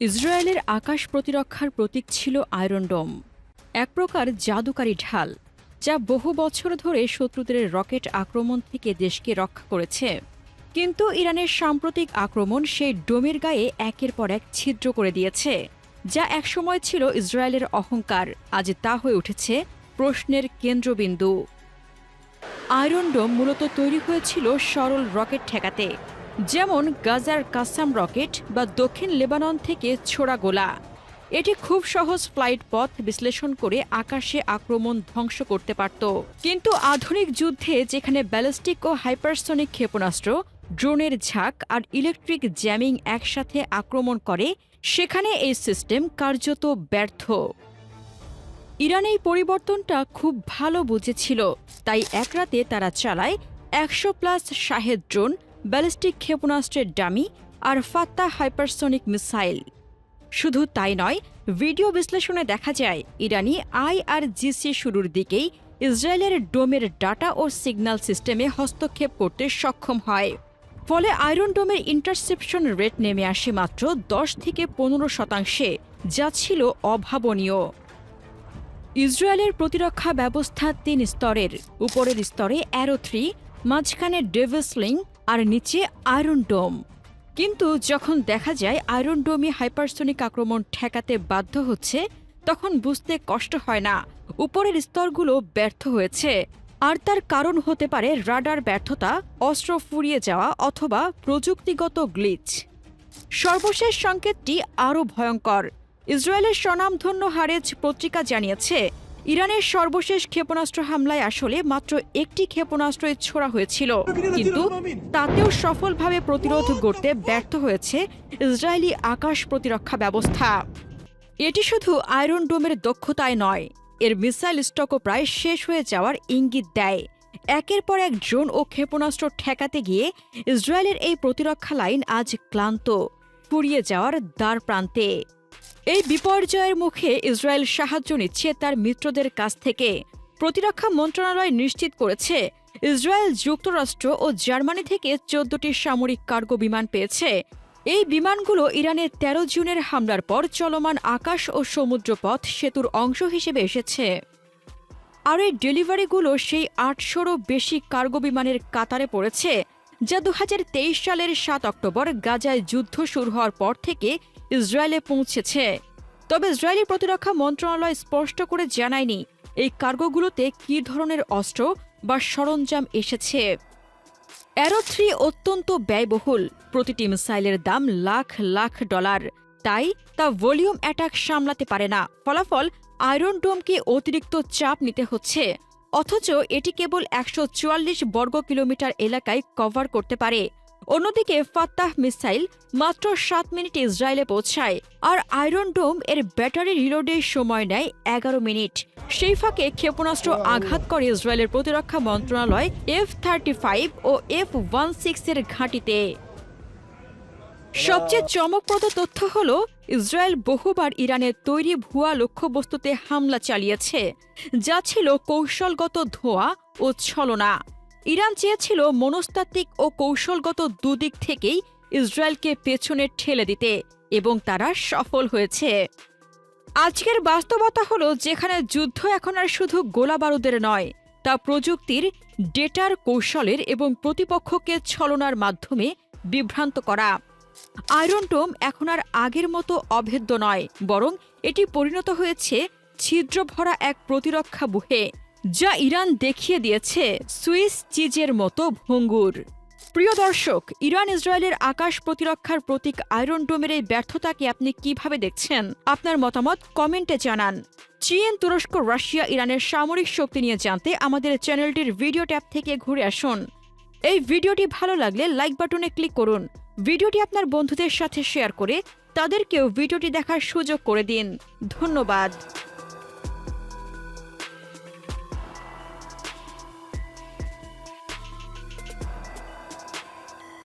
ইসরায়েলের আকাশ প্রতিরক্ষার প্রতীক ছিল আয়রন ডোম, এক প্রকার জাদুকারী ঢাল যা বহু বছর ধরে শত্রুদের রকেট আক্রমণ থেকে দেশকে রক্ষা করেছে। কিন্তু ইরানের সাম্প্রতিক আক্রমণ সেই ডোমের গায়ে একের পর এক ছিদ্র করে দিয়েছে, যা একসময় ছিল ইসরায়েলের অহংকার, আজ তা হয়ে উঠেছে প্রশ্নের কেন্দ্রবিন্দু। আয়রন ডোম মূলত তৈরি হয়েছিল সরল রকেট ঠেকাতে, যেমন গাজার কাসাম রকেট বা দক্ষিণ লেবানন থেকে ছোড়া গোলা। এটি খুব সহজ ফ্লাইট পথ বিশ্লেষণ করে আকাশে আক্রমণ ধ্বংস করতে পারত। কিন্তু আধুনিক যুদ্ধে যেখানে ব্যালিস্টিক ও হাইপারসনিক ক্ষেপণাস্ত্র, ড্রোনের ঝাঁক আর ইলেকট্রিক জ্যামিং একসাথে আক্রমণ করে, সেখানে এই সিস্টেম কার্যত ব্যর্থ। ইরান এই পরিবর্তনটা খুব ভালো বুঝেছিল, তাই এক রাতে তারা চালায় ১০০+ শাহেদ ড্রোন, ব্যালিস্টিক ক্ষেপণাস্ত্রের ডামি আর ফাত্তা হাইপারসনিক মিসাইল। শুধু তাই নয়, ভিডিও বিশ্লেষণে দেখা যায় ইরানি IRGC শুরুর দিকেই ইসরায়েলের ডোমের ডাটা ও সিগন্যাল সিস্টেমে হস্তক্ষেপ করতে সক্ষম হয়। ফলে আয়রন ডোমের ইন্টারসেপশন রেট নেমে আসে মাত্র ১০-১৫%, যা ছিল অভাবনীয়। ইসরায়েলের প্রতিরক্ষা ব্যবস্থা ৩ স্তরের। উপরের স্তরে অ্যারো 3, মাঝখানে ডেভিসলিং আর নিচে আয়রন ডোম। কিন্তু যখন দেখা যায় আয়রন ডোমই হাইপারসনিক আক্রমণ ঠেকাতে বাধ্য হচ্ছে, তখন বুঝতে কষ্ট হয় না উপরের স্তরগুলো ব্যর্থ হয়েছে। আর তার কারণ হতে পারে রাডার ব্যর্থতা, অস্ত্র ফুরিয়ে যাওয়া অথবা প্রযুক্তিগত গ্লিচ। সর্বশেষ সংকেতটি আরও ভয়ঙ্কর। ইসরায়েলের স্বনামধন্য হারেজ পত্রিকা জানিয়েছে, ইরানের সর্বশেষ ক্ষেপণাস্ত্র হামলায় আসলে মাত্র একটি ক্ষেপণাস্ত্রই ছোড়া হয়েছিল, কিন্তু তাতেও সফলভাবে প্রতিরোধ করতে ব্যর্থ হয়েছে ইসরায়েলি আকাশ প্রতিরক্ষা ব্যবস্থা। এটি শুধু আয়রন ডোমের দক্ষতায় নয়, এর মিসাইল স্টকও প্রায় শেষ হয়ে যাওয়ার ইঙ্গিত দেয়। একের পর এক ড্রোন ও ক্ষেপণাস্ত্র ঠেকাতে গিয়ে ইসরায়েলের এই প্রতিরক্ষা লাইন আজ ক্লান্ত, ফুরিয়ে যাওয়ার দ্বার প্রান্তে। এই বিপর্যয়ের মুখে ইসরায়েল সাহায্য নিচ্ছে তার মিত্রদের কাছ থেকে। প্রতিরক্ষা মন্ত্রণালয় নিশ্চিত করেছে, ইসরায়েল যুক্তরাষ্ট্র ও জার্মানি থেকে 14টি সামরিক কার্গো বিমান পেয়েছে। এই বিমানগুলো ইরানের 13 জুনের হামলার পর চলমান আকাশ ও সমুদ্রপথ সেতুর অংশ হিসেবে এসেছে। আর এই ডেলিভারিগুলো সেই 800রও বেশি কার্গো বিমানের কাতারে পড়েছে, যা 2023 সালের 7 অক্টোবর গাজায় যুদ্ধ শুরু হওয়ার পর থেকে ইসরায়েলে পৌঁছেছে। তবে ইসরায়েলি প্রতিরক্ষা মন্ত্রণালয় স্পষ্ট করে জানায়নি এই কার্গোগুলোতে কী ধরনের অস্ত্র বা সরঞ্জাম এসেছে। অ্যারো 3 অত্যন্ত ব্যয়বহুল, প্রতিটি মিসাইলের দাম লাখ লাখ ডলার, তাই তা ভলিউম অ্যাটাক সামলাতে পারে না। ফলাফল, আয়রন ডোমকে অতিরিক্ত চাপ নিতে হচ্ছে, অথচ এটি কেবল 144 বর্গ কিলোমিটার এলাকায় কভার করতে পারে। অন্যদিকে ফাত্তাহ মিসাইল মাত্র 7 মিনিটে ইসরায়েলে পৌঁছায়, আর আয়রন ডোম এর ব্যাটারি রিলোডের সময় নেয় 11 মিনিট। সেই ফাঁকে ক্ষেপণাস্ত্র আঘাত করে ইসরায়েলের প্রতিরক্ষা মন্ত্রণালয় F-35 ও F-16 এর ঘাঁটিতে। সবচেয়ে চমকপ্রদ তথ্য হল, ইসরায়েল বহুবার ইরানের তৈরি ভুয়া লক্ষ্যবস্তুতে হামলা চালিয়েছে, যা ছিল কৌশলগত ধোঁয়া ও ছলনা। ইরান চেয়েছিল মনস্তাত্ত্বিক ও কৌশলগত দুদিক থেকেই ইসরায়েলকে পেছনে ঠেলে দিতে, এবং তারা সফল হয়েছে। আজকের বাস্তবতা হল, যেখানে যুদ্ধ এখন আর শুধু গোলাবারুদের নয়, তা প্রযুক্তির, ডেটার, কৌশলের এবং প্রতিপক্ষকে ছলনার মাধ্যমে বিভ্রান্ত করা। আয়রন ডোম এখন আর আগের মতো অভেদ্য নয়, বরং এটি পরিণত হয়েছে ছিদ্র ভরা এক প্রতিরক্ষা বুহে, যা ইরান দেখিয়ে দিয়েছে সুইস চিজের মতো ভঙ্গুর। প্রিয় দর্শক, ইরান ইসরায়েলের আকাশ প্রতিরক্ষার প্রতীক আয়রন ডোমের এই ব্যর্থতাকে আপনি কিভাবে দেখছেন? আপনার মতামত কমেন্টে জানান। চীন, তুরস্ক, রাশিয়া, ইরানের সামরিক শক্তি নিয়ে জানতে আমাদের চ্যানেলটির ভিডিও ট্যাব থেকে ঘুরে আসুন। এই ভিডিওটি ভালো লাগলে লাইক বাটনে ক্লিক করুন। ভিডিওটি আপনার বন্ধুদের সাথে শেয়ার করে তাদেরকেও ভিডিওটি দেখার সুযোগ করে দিন। ধন্যবাদ।